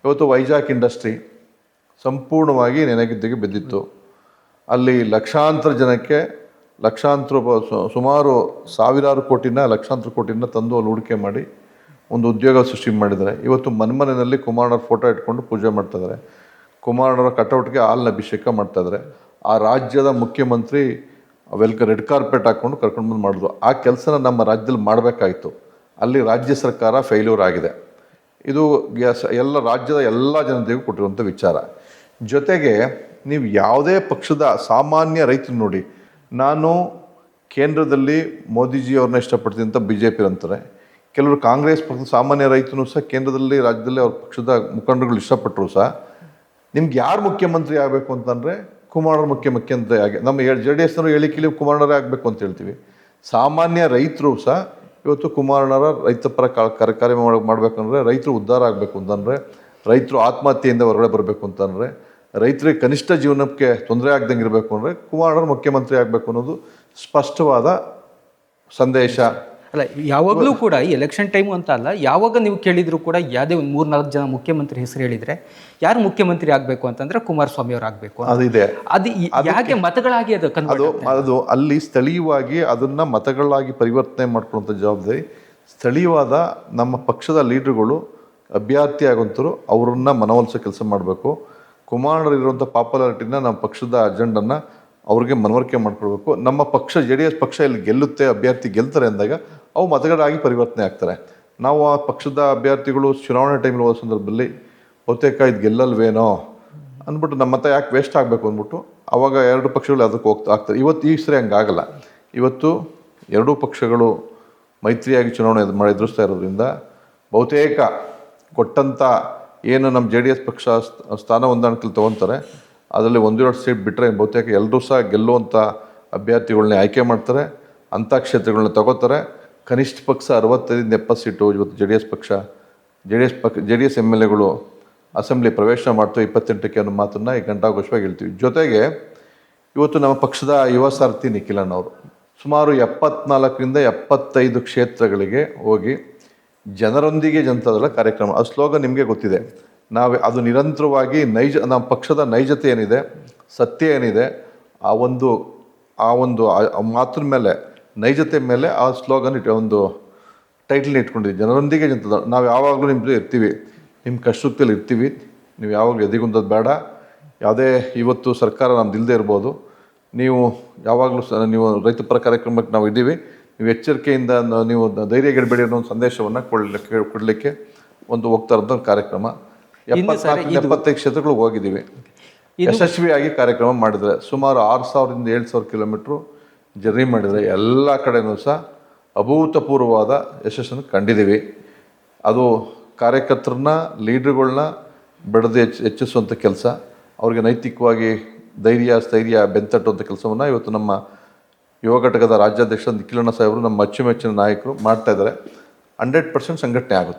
ಇವತ್ತು ವೈಜಾಗ್ ಇಂಡಸ್ಟ್ರಿ ಸಂಪೂರ್ಣವಾಗಿ ನೆನೆಗಿದ್ದಿಗೆ ಬಿದ್ದಿತ್ತು. ಅಲ್ಲಿ ಲಕ್ಷಾಂತರ ಜನಕ್ಕೆ ಸುಮಾರು ಸಾವಿರಾರು ಕೋಟಿನ ಲಕ್ಷಾಂತರ ಕೋಟಿನ ತಂದು ಅಲ್ಲಿ ಹೂಡಿಕೆ ಮಾಡಿ ಒಂದು ಉದ್ಯೋಗ ಸೃಷ್ಟಿ ಮಾಡಿದ್ದಾರೆ. ಇವತ್ತು ಮನೆಯಲ್ಲಿ ಕುಮಾರಣ್ಣವ್ರ ಫೋಟೋ ಇಟ್ಕೊಂಡು ಪೂಜೆ ಮಾಡ್ತಾಯಿದ್ದಾರೆ. ಕುಮಾರಣ್ಣವರ ಕಟೌಟ್ಗೆ ಹಾಲಿನ ಅಭಿಷೇಕ ಮಾಡ್ತಾಯಿದ್ದಾರೆ. ಆ ರಾಜ್ಯದ ಮುಖ್ಯಮಂತ್ರಿ ರೆಡ್ ಕಾರ್ಪೆಟ್ ಹಾಕ್ಕೊಂಡು ಕರ್ಕೊಂಡು ಬಂದು ಮಾಡಿದ್ರು. ಆ ಕೆಲಸನ ನಮ್ಮ ರಾಜ್ಯದಲ್ಲಿ ಮಾಡಬೇಕಾಯಿತು. ಅಲ್ಲಿ ರಾಜ್ಯ ಸರ್ಕಾರ ಫೇಲ್ಯೂರ್ ಆಗಿದೆ. ಇದು ರಾಜ್ಯದ ಎಲ್ಲ ಜನತೆಗೂ ಕೊಟ್ಟಿರುವಂಥ ವಿಚಾರ. ಜೊತೆಗೆ ನೀವು ಯಾವುದೇ ಪಕ್ಷದ ಸಾಮಾನ್ಯ ರೈತರು ನೋಡಿ, ನಾನು ಕೇಂದ್ರದಲ್ಲಿ ಮೋದಿಜಿಯವ್ರನ್ನ ಇಷ್ಟಪಡ್ತೀನಿ ಅಂತ BJP ಅಂತಾರೆ. ಕೆಲವರು ಕಾಂಗ್ರೆಸ್ ಪಕ್ಷದ ಸಾಮಾನ್ಯ ರೈತನು ಸಹ ಕೇಂದ್ರದಲ್ಲಿ ರಾಜ್ಯದಲ್ಲಿ ಅವ್ರ ಪಕ್ಷದ ಮುಖಂಡರುಗಳು ಇಷ್ಟಪಟ್ಟರು ಸಹ ನಿಮ್ಗೆ ಯಾರು ಮುಖ್ಯಮಂತ್ರಿ ಆಗಬೇಕು ಅಂತಂದರೆ ಕುಮಾರಣ್ಣವ್ರು ಮುಖ್ಯಮಂತ್ರಿ ಆಗಿ ನಮ್ಮ JDSನವರು ಹೇಳಿಕೆಲಿ ಕುಮಾರಣ್ಣವರೇ ಆಗಬೇಕು ಅಂತ ಹೇಳ್ತೀವಿ. ಸಾಮಾನ್ಯ ರೈತರು ಸಹ ಇವತ್ತು ಕುಮಾರಣ್ಣವರ ರೈತಪರ ಕಾರ್ಯ ಮಾಡಬೇಕಂದ್ರೆ, ರೈತರು ಉದ್ಧಾರ ಆಗಬೇಕು ಅಂತಂದರೆ, ರೈತರು ಆತ್ಮಹತ್ಯೆಯಿಂದ ಹೊರಗಡೆ ಬರಬೇಕು ಅಂತಂದರೆ, ರೈತರಿಗೆ ಕನಿಷ್ಠ ಜೀವನಕ್ಕೆ ತೊಂದರೆ ಆಗ್ದಂಗೆ ಇರಬೇಕು ಅಂದರೆ ಕುಮಾರಣ್ಣವ್ರು ಮುಖ್ಯಮಂತ್ರಿ ಆಗಬೇಕು ಅನ್ನೋದು ಸ್ಪಷ್ಟವಾದ ಸಂದೇಶ. ಅಲ್ಲ, ಯಾವಾಗಲೂ ಕೂಡ ಈ ಎಲೆಕ್ಷನ್ ಟೈಮು ಅಂತ ಅಲ್ಲ, ಯಾವಾಗ ನೀವು ಕೇಳಿದ್ರು ಕೂಡ ಯಾವುದೇ ಒಂದು 3-4 ಜನ ಮುಖ್ಯಮಂತ್ರಿ ಹೆಸರು ಹೇಳಿದರೆ ಯಾರು ಮುಖ್ಯಮಂತ್ರಿ ಆಗಬೇಕು ಅಂತಂದರೆ ಕುಮಾರಸ್ವಾಮಿ ಅವರು ಆಗಬೇಕು. ಅದಿದೆ. ಅದು ಯಾಕೆ ಮತಗಳಾಗಿ ಅದು ಅಲ್ಲಿ ಸ್ಥಳೀಯವಾಗಿ ಅದನ್ನು ಮತಗಳಾಗಿ ಪರಿವರ್ತನೆ ಮಾಡ್ಕೊಳ್ಳುವಂಥ ಜವಾಬ್ದಾರಿ ಸ್ಥಳೀಯವಾದ ನಮ್ಮ ಪಕ್ಷದ ಲೀಡರ್ಗಳು ಅಭ್ಯರ್ಥಿ ಆಗುವಂಥರು ಅವರನ್ನ ಮನವೊಲಿಸೋ ಕೆಲಸ ಮಾಡಬೇಕು. ಕುಮಾರಣ್ಣರಿರುವಂಥ ಪಾಪ್ಯುಲಾರಿಟಿನ ನಮ್ಮ ಪಕ್ಷದ ಅಜೆಂಡನ್ನು ಅವ್ರಿಗೆ ಮನವರಿಕೆ ಮಾಡ್ಕೊಳ್ಬೇಕು. ನಮ್ಮ ಪಕ್ಷ JDS ಪಕ್ಷ ಇಲ್ಲಿ ಗೆಲ್ಲುತ್ತೆ, ಅಭ್ಯರ್ಥಿ ಗೆಲ್ತಾರೆ ಅಂದಾಗ ಅವು ಮತಗಳಾಗಿ ಪರಿವರ್ತನೆ ಆಗ್ತಾರೆ. ನಾವು ಆ ಪಕ್ಷದ ಅಭ್ಯರ್ಥಿಗಳು ಚುನಾವಣೆ ಟೈಮಲ್ಲಿ ಹೋದ ಸಂದರ್ಭದಲ್ಲಿ ಬಹುತೇಕ ಇದು ಗೆಲ್ಲಲ್ವೇನೋ ಅಂದ್ಬಿಟ್ಟು ನಮ್ಮ ಮತ ಯಾಕೆ ವೇಸ್ಟ್ ಆಗಬೇಕು ಅಂದ್ಬಿಟ್ಟು ಅವಾಗ ಎರಡು ಪಕ್ಷಗಳು ಅದಕ್ಕೆ ಆಗ್ತಾರೆ. ಇವತ್ತು ಈ ಸರಿ ಹಂಗಾಗಲ್ಲ. ಇವತ್ತು ಎರಡೂ ಪಕ್ಷಗಳು ಮೈತ್ರಿಯಾಗಿ ಚುನಾವಣೆ ಎದುರಿಸ್ತಾ ಇರೋದ್ರಿಂದ ಬಹುತೇಕ ಕೊಟ್ಟಂಥ ಏನು ನಮ್ಮ JDS ಪಕ್ಷ ಸ್ಥಾನ ಹೊಂದಾಣಿಕೆಯಲ್ಲಿ ತೊಗೊತಾರೆ ಅದರಲ್ಲಿ 1-2 ಸೀಟ್ ಬಿಟ್ಟರೆ ಬಹುತೇಕ ಎಲ್ಲರೂ ಸಹ ಗೆಲ್ಲುವಂಥ ಅಭ್ಯರ್ಥಿಗಳನ್ನೇ ಆಯ್ಕೆ ಮಾಡ್ತಾರೆ. ಅಂಥ ಕ್ಷೇತ್ರಗಳನ್ನ ತಗೋತಾರೆ. ಕನಿಷ್ಠ ಪಕ್ಷ 65-70 ಸೀಟು ಇವತ್ತು JDS MLAಗಳು ಅಸೆಂಬ್ಲಿ ಪ್ರವೇಶ ಮಾಡ್ತೇವೆ 28ಕ್ಕೆ ಅನ್ನೋ ಮಾತನ್ನು ಈ ಘಂಟಾಘೋಷವಾಗಿ ಹೇಳ್ತೀವಿ. ಜೊತೆಗೆ ಇವತ್ತು ನಮ್ಮ ಪಕ್ಷದ ಯುವ ಸಾರಥಿ ನಿಖಿಲಣ್ಣವರು ಸುಮಾರು 74-75 ಕ್ಷೇತ್ರಗಳಿಗೆ ಹೋಗಿ ಜನರೊಂದಿಗೆ ಜನತಾದಳ ಕಾರ್ಯಕ್ರಮ, ಆ ಸ್ಲೋಗನ್ ನಿಮಗೆ ಗೊತ್ತಿದೆ. ಅದು ನಿರಂತರವಾಗಿ ನಮ್ಮ ಪಕ್ಷದ ನೈಜತೆ ಏನಿದೆ, ಸತ್ಯ ಏನಿದೆ, ಆ ಒಂದು ಮಾತಿನ ಮೇಲೆ, ನೈಜತೆ ಮೇಲೆ ಆ ಸ್ಲೋಗನ್ ಒಂದು ಟೈಟಲ್ನ ಇಟ್ಕೊಂಡಿದ್ದೀವಿ, ಜನರೊಂದಿಗೆ ಜನತಾದಳ. ನಾವು ಯಾವಾಗಲೂ ನಿಮ್ಮ ಜೊತೆ ಇರ್ತೀವಿ, ನಿಮ್ಮ ಕಷ್ಟದಲ್ಲಿ ಇರ್ತೀವಿ, ನೀವು ಯಾವಾಗಲೂ ಎದೆಗುಂದೋದು ಬೇಡ. ಯಾವುದೇ ಇವತ್ತು ಸರ್ಕಾರ ನಮ್ದು ಇಲ್ಲದೆ ಇರ್ಬೋದು, ನೀವು ಯಾವಾಗಲೂ ನೀವು ರೈತಪರ ಕಾರ್ಯಕ್ರಮಕ್ಕೆ ನಾವು ಇದ್ದೀವಿ, ನೀವು ಎಚ್ಚರಿಕೆಯಿಂದ ನೀವು ಧೈರ್ಯಗೆಡಬೇಡಿ ಅನ್ನೋ ಒಂದು ಸಂದೇಶವನ್ನು ಕೊಡಲಿಕ್ಕೆ ಒಂದು ಹೋಗ್ತಾ ಇರೋಂಥ ಕಾರ್ಯಕ್ರಮ. 74-75 ಕ್ಷೇತ್ರಗಳು ಹೋಗಿದ್ದೀವಿ. ಯಶಸ್ವಿಯಾಗಿ ಕಾರ್ಯಕ್ರಮ ಮಾಡಿದರೆ ಸುಮಾರು 6,000-7,000 ಕಿಲೋಮೀಟ್ರು ಜರ್ನಿ ಮಾಡಿದರೆ ಎಲ್ಲ ಕಡೆಯೂ ಸಹ ಅಭೂತಪೂರ್ವವಾದ ಯಶಸ್ಸನ್ನು ಕಂಡಿದ್ದೀವಿ. ಅದು ಕಾರ್ಯಕರ್ತರನ್ನ ಲೀಡ್ರುಗಳನ್ನ ಬೆಳೆದು ಹೆಚ್ಚಿಸುವಂಥ ಕೆಲಸ, ಅವ್ರಿಗೆ ನೈತಿಕವಾಗಿ ಸ್ಥೈರ್ಯ ಬೆಂತಟ್ಟುವಂಥ ಕೆಲಸವನ್ನು ಇವತ್ತು ನಮ್ಮ ಯುವ ಘಟಕದ ರಾಜ್ಯಾಧ್ಯಕ್ಷ ನಿಖಿಲಣ್ಣ ಸಾಹೇಬರು, ನಮ್ಮ ಅಚ್ಚುಮೆಚ್ಚಿನ ನಾಯಕರು ಮಾಡ್ತಾಯಿದ್ದಾರೆ. 100% ಸಂಘಟನೆ ಆಗುತ್ತೆ.